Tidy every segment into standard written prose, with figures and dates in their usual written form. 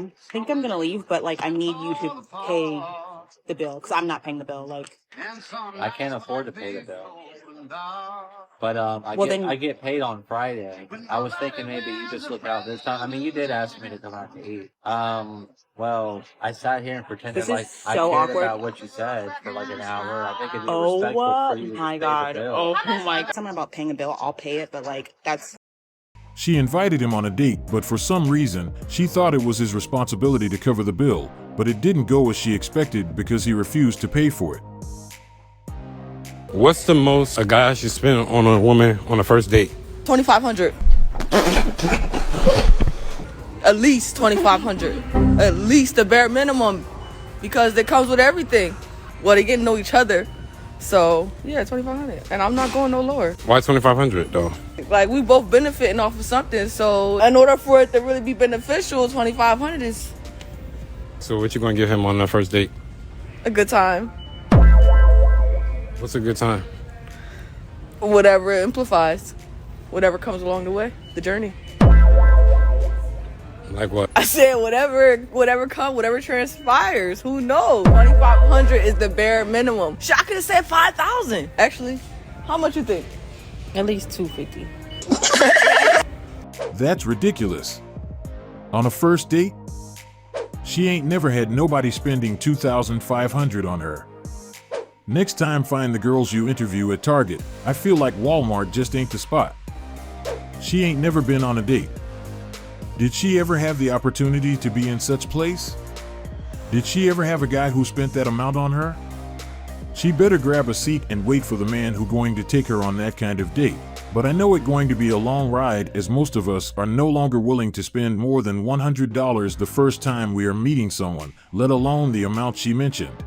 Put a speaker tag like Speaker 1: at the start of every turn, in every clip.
Speaker 1: I think I'm gonna leave, but like I need you to pay the bill because I'm not paying the bill. Like,
Speaker 2: I can't afford to pay the bill. But I get paid on Friday. I was thinking maybe you just look out this time. I mean, you did ask me to come out to eat. Well, I sat here and pretended
Speaker 1: this
Speaker 2: like
Speaker 1: is
Speaker 2: I
Speaker 1: so
Speaker 2: cared
Speaker 1: awkward.
Speaker 2: about what you said for like an hour. I think it'd be
Speaker 1: Oh
Speaker 2: respectful for you to
Speaker 1: my
Speaker 2: just pay the
Speaker 1: god.
Speaker 2: bill.
Speaker 1: Oh my god. Something about paying a bill. I'll pay it, but like that's.
Speaker 3: She invited him on a date, but for some reason, she thought it was his responsibility to cover the bill, but it didn't go as she expected because he refused to pay for it.
Speaker 4: What's the most a guy should spend on a woman on a first date?
Speaker 5: $2,500. At least $2,500. At least the bare minimum, because it comes with everything. Well, they get to know each other, so yeah, $2,500. And I'm not going no lower.
Speaker 4: Why $2,500 though?
Speaker 5: Like, we both benefiting off of something, so in order for it to really be beneficial, $2,500 is
Speaker 4: So what you gonna give him on the first date?
Speaker 5: a good time.
Speaker 4: What's a good time?
Speaker 5: Whatever it implies, whatever comes along the way, the journey.
Speaker 4: Like what?
Speaker 5: I said whatever transpires. Who knows? $2,500 is the bare minimum. Shit, I could have said $5,000. Actually, how much you think?
Speaker 1: At least $250.
Speaker 3: That's ridiculous. On a first date, she ain't never had nobody spending $2,500 on her. Next time, find the girls you interview at Target. I feel like Walmart just ain't the spot. She ain't never been on a date. Did she ever have the opportunity to be in such place? Did she ever have a guy who spent that amount on her? She better grab a seat and wait for the man who going to take her on that kind of date. But I know it's going to be a long ride, as most of us are no longer willing to spend more than $100 the first time we are meeting someone, let alone the amount she mentioned.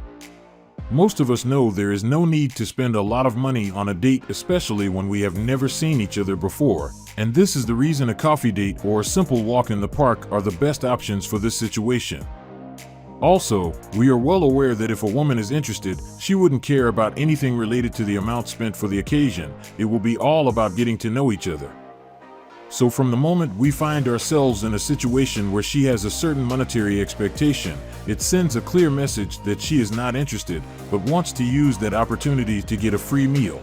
Speaker 3: Most of us know there is no need to spend a lot of money on a date, especially when we have never seen each other before. And this is the reason a coffee date or a simple walk in the park are the best options for this situation. Also, we are well aware that if a woman is interested, she wouldn't care about anything related to the amount spent for the occasion. It will be all about getting to know each other. So from the moment we find ourselves in a situation where she has a certain monetary expectation, it sends a clear message that she is not interested, but wants to use that opportunity to get a free meal.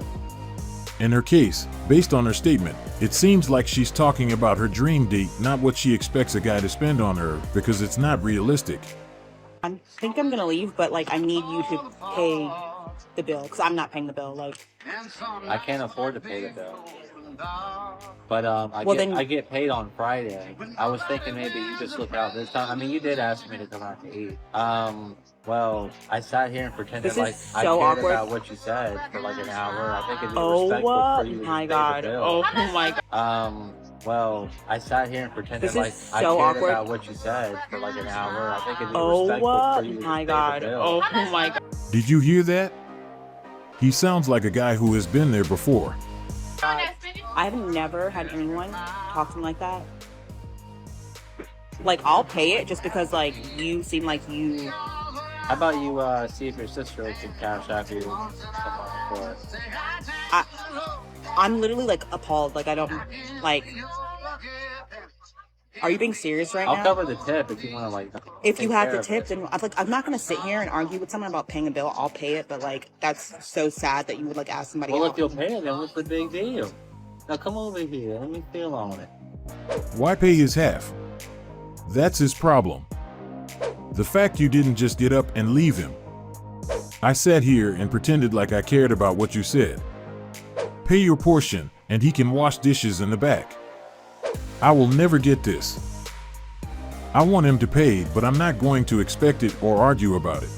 Speaker 3: In her case, based on her statement, it seems like she's talking about her dream date, not what she expects a guy to spend on her, because it's not realistic.
Speaker 1: I think I'm gonna leave, but like I need you to pay the bill because I'm not paying the bill. Like,
Speaker 2: I can't afford to pay the bill. But I get paid on Friday. I was thinking maybe you just look out this time. I mean, you did ask me to come out to eat. Well, I sat here and pretended like I cared
Speaker 1: awkward.
Speaker 2: about what you said for like an hour. I think it'd be
Speaker 1: oh
Speaker 2: respectful for you to
Speaker 1: my
Speaker 2: just
Speaker 1: god.
Speaker 2: pay the bill.
Speaker 1: Oh my god.
Speaker 2: Well, I sat here and pretended
Speaker 1: This
Speaker 2: like
Speaker 1: is
Speaker 2: I
Speaker 1: so
Speaker 2: cared
Speaker 1: awkward.
Speaker 2: about what you said for like an hour. I think it'd be
Speaker 1: Oh
Speaker 2: respectful for you to
Speaker 1: my
Speaker 2: just
Speaker 1: god.
Speaker 2: pay the bill.
Speaker 1: Oh my god.
Speaker 3: Did you hear that? He sounds like a guy who has been there before.
Speaker 1: I have never had anyone talk to me like that. Like, I'll pay it just because like you seem like you.
Speaker 2: How about you see if your sister can cash out you some money for it?
Speaker 1: I'm literally like appalled. Like, I don't like. Are you being serious right
Speaker 2: I'll
Speaker 1: now?
Speaker 2: cover the tip if you want to like.
Speaker 1: If you
Speaker 2: take
Speaker 1: have
Speaker 2: care
Speaker 1: the
Speaker 2: of
Speaker 1: tip,
Speaker 2: it.
Speaker 1: then I'm not gonna sit here and argue with someone about paying a bill. I'll pay it, but like that's so sad that you would like ask somebody.
Speaker 2: Well,
Speaker 1: out.
Speaker 2: if you'll pay it, then what's the big deal? Now come over here. Let me feel on it.
Speaker 3: Why pay his half? That's his problem. The fact you didn't just get up and leave him. I sat here and pretended like I cared about what you said. Pay your portion, and he can wash dishes in the back. I will never get this. I want him to pay, but I'm not going to expect it or argue about it.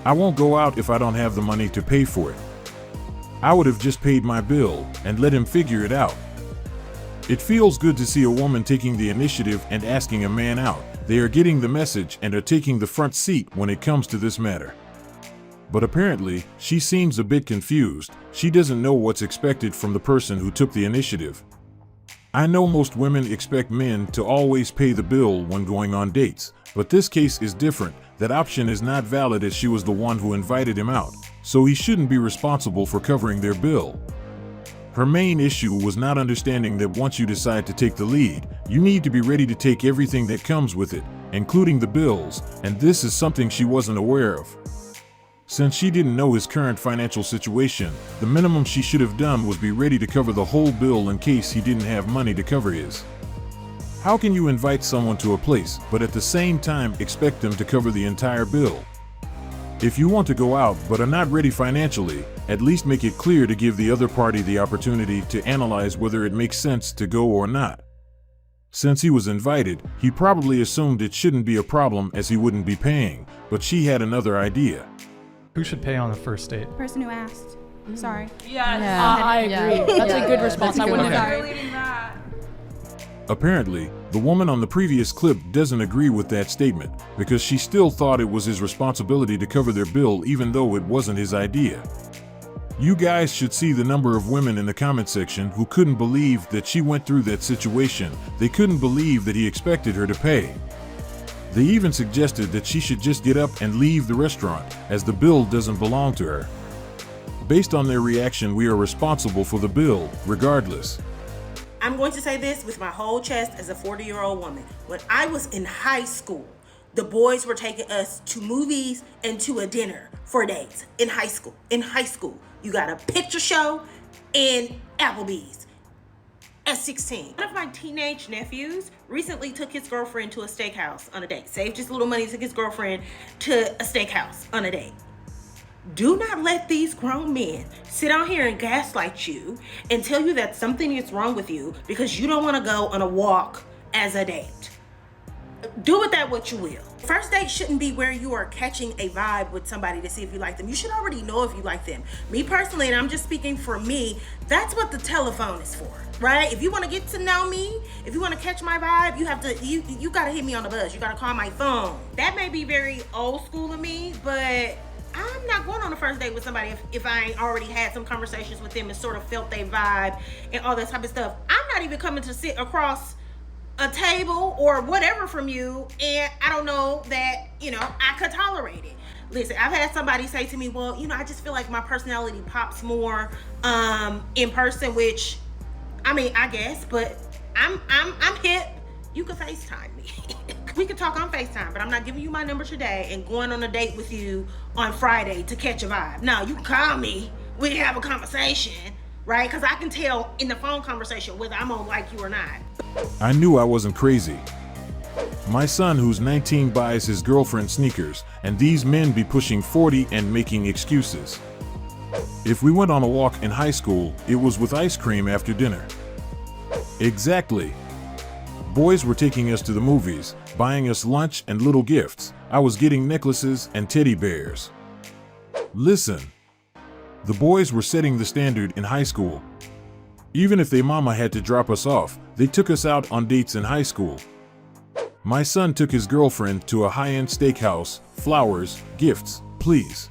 Speaker 3: I won't go out if I don't have the money to pay for it. I would have just paid my bill and let him figure it out. It feels good to see a woman taking the initiative and asking a man out. They are getting the message and are taking the front seat when it comes to this matter. But apparently, she seems a bit confused. She doesn't know what's expected from the person who took the initiative. I know most women expect men to always pay the bill when going on dates, but this case is different. That option is not valid as she was the one who invited him out, so he shouldn't be responsible for covering their bill. Her main issue was not understanding that once you decide to take the lead, you need to be ready to take everything that comes with it. including the bills, and this is something she wasn't aware of. Since she didn't know his current financial situation, the minimum she should have done was be ready to cover the whole bill in case he didn't have money to cover his. How can you invite someone to a place, but at the same time expect them to cover the entire bill? If you want to go out but are not ready financially, at least make it clear to give the other party the opportunity to analyze whether it makes sense to go or not. Since he was invited, he probably assumed it shouldn't be a problem as he wouldn't be paying, but she had another idea.
Speaker 6: Who should pay on a first date?
Speaker 7: Person who asked. Sorry.
Speaker 8: I agree. That's a good response. I wouldn't have.
Speaker 3: Apparently, the woman on the previous clip doesn't agree with that statement because she still thought it was his responsibility to cover their bill even though it wasn't his idea. You guys should see the number of women in the comment section who couldn't believe that she went through that situation. They couldn't believe that he expected her to pay. They even suggested that she should just get up and leave the restaurant, as the bill doesn't belong to her. Based on their reaction, we are responsible for the bill, regardless.
Speaker 1: I'm going to say this with my whole chest as a 40-year-old woman. When I was in high school, the boys were taking us to movies and to a dinner for dates. In high school. You got a picture show and Applebee's. At 16, one of my teenage nephews recently took his girlfriend to a steakhouse on a date. Saved his little money, took his girlfriend to a steakhouse on a date. Do not let these grown men sit out here and gaslight you and tell you that something is wrong with you because you don't want to go on a walk as a date. Do with that what you will. First date shouldn't be where you are catching a vibe with somebody to see if you like them. You should already know if you like them. Me personally, and I'm just speaking for me, that's what the telephone is for, right? If you want to get to know me, if you want to catch my vibe, you got to hit me on the buzz. You got to call my phone. That may be very old school of me, but I'm not going on a first date with somebody if I ain't already had some conversations with them and sort of felt their vibe and all that type of stuff. I'm not even coming to sit across a table or whatever from you and I don't know that, I could tolerate it. Listen, I've had somebody say to me, well, I just feel like my personality pops more in person, which, I guess, but I'm hip. You can FaceTime me. We can talk on FaceTime, but I'm not giving you my number today and going on a date with you on Friday to catch a vibe. No, you can call me. We can have a conversation, right? Because I can tell in the phone conversation whether I'm gonna like you or not.
Speaker 3: I knew I wasn't crazy. My son, who's 19, buys his girlfriend sneakers, and these men be pushing 40 and making excuses. If we went on a walk in high school, it was with ice cream after dinner. Exactly. Boys were taking us to the movies, buying us lunch and little gifts. I was getting necklaces and teddy bears. Listen, the boys were setting the standard in high school. Even if their mama had to drop us off, they took us out on dates in high school. My son took his girlfriend to a high-end steakhouse, flowers, gifts, please.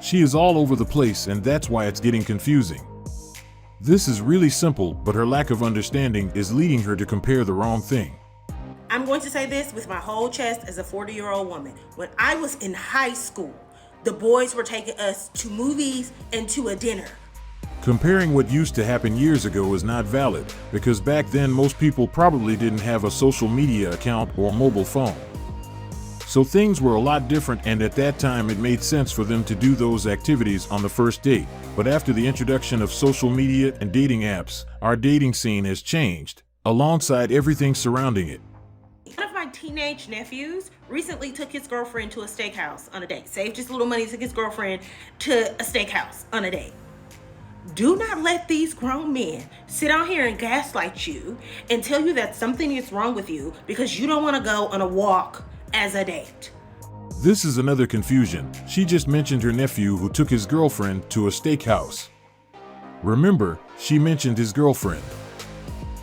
Speaker 3: She is all over the place, and that's why it's getting confusing. This is really simple, but her lack of understanding is leading her to compare the wrong thing.
Speaker 1: I'm going to say this with my whole chest as a 40-year-old woman. When I was in high school, the boys were taking us to movies and to a dinner.
Speaker 3: Comparing what used to happen years ago is not valid, because back then most people probably didn't have a social media account or mobile phone. So things were a lot different, and at that time it made sense for them to do those activities on the first date. But after the introduction of social media and dating apps, our dating scene has changed, alongside everything surrounding it.
Speaker 1: One of my teenage nephews recently took his girlfriend to a steakhouse on a date. Saved his little money, took his girlfriend to a steakhouse on a date. Do not let these grown men sit out here and gaslight you and tell you that something is wrong with you because you don't want to go on a walk as a date.
Speaker 3: This is another confusion. She just mentioned her nephew who took his girlfriend to a steakhouse. Remember, she mentioned his girlfriend.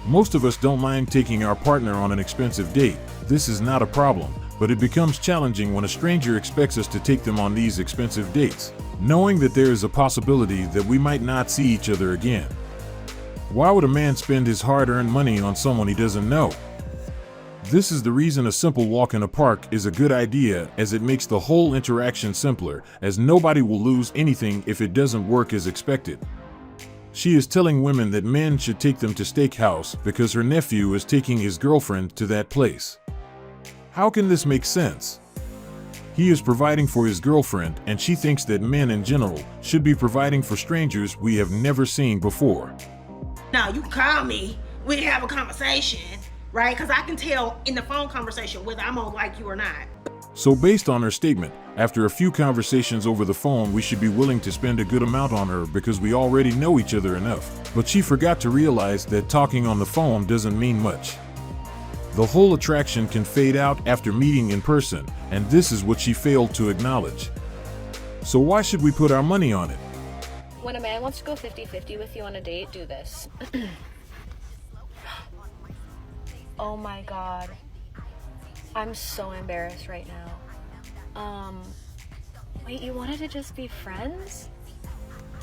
Speaker 3: Most of us don't mind taking our partner on an expensive date. This is not a problem, but it becomes challenging when a stranger expects us to take them on these expensive dates, knowing that there is a possibility that we might not see each other again. Why would a man spend his hard-earned money on someone he doesn't know? This is the reason a simple walk in a park is a good idea, as it makes the whole interaction simpler, as nobody will lose anything if it doesn't work as expected. She is telling women that men should take them to steakhouse because her nephew is taking his girlfriend to that place. How can this make sense? He is providing for his girlfriend, and she thinks that men in general should be providing for strangers we have never seen before.
Speaker 1: Now, you can call me, we can have a conversation, right? Because I can tell in the phone conversation whether I'm gonna like you or not.
Speaker 3: So based on her statement, after a few conversations over the phone, we should be willing to spend a good amount on her because we already know each other enough. But she forgot to realize that talking on the phone doesn't mean much. The whole attraction can fade out after meeting in person, and this is what she failed to acknowledge. So why should we put our money on it?
Speaker 9: When a man wants to go 50-50 with you on a date, do this. Oh my god. I'm so embarrassed right now. Wait, you wanted to just be friends?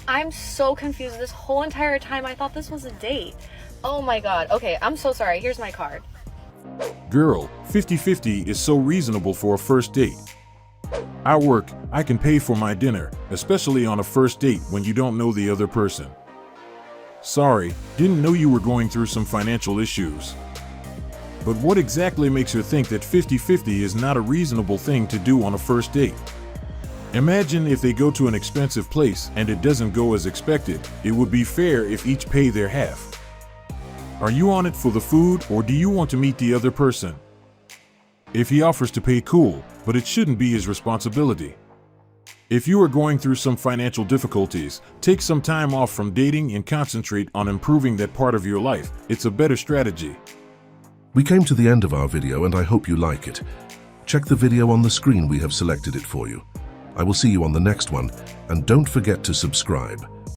Speaker 9: I'm so confused. This whole entire time I thought this was a date. Oh my god. Okay, I'm so sorry. Here's my card.
Speaker 3: Girl, 50-50 is so reasonable for a first date. I work, I can pay for my dinner, especially on a first date when you don't know the other person. Sorry, didn't know you were going through some financial issues. But what exactly makes her think that 50-50 is not a reasonable thing to do on a first date? Imagine if they go to an expensive place and it doesn't go as expected. It would be fair if each pay their half. Are you on it for the food, or do you want to meet the other person? If he offers to pay, cool, but it shouldn't be his responsibility. If you are going through some financial difficulties, take some time off from dating and concentrate on improving that part of your life. It's a better strategy.
Speaker 10: We came to the end of our video and I hope you like it. Check the video on the screen, we have selected it for you. I will see you on the next one, and don't forget to subscribe.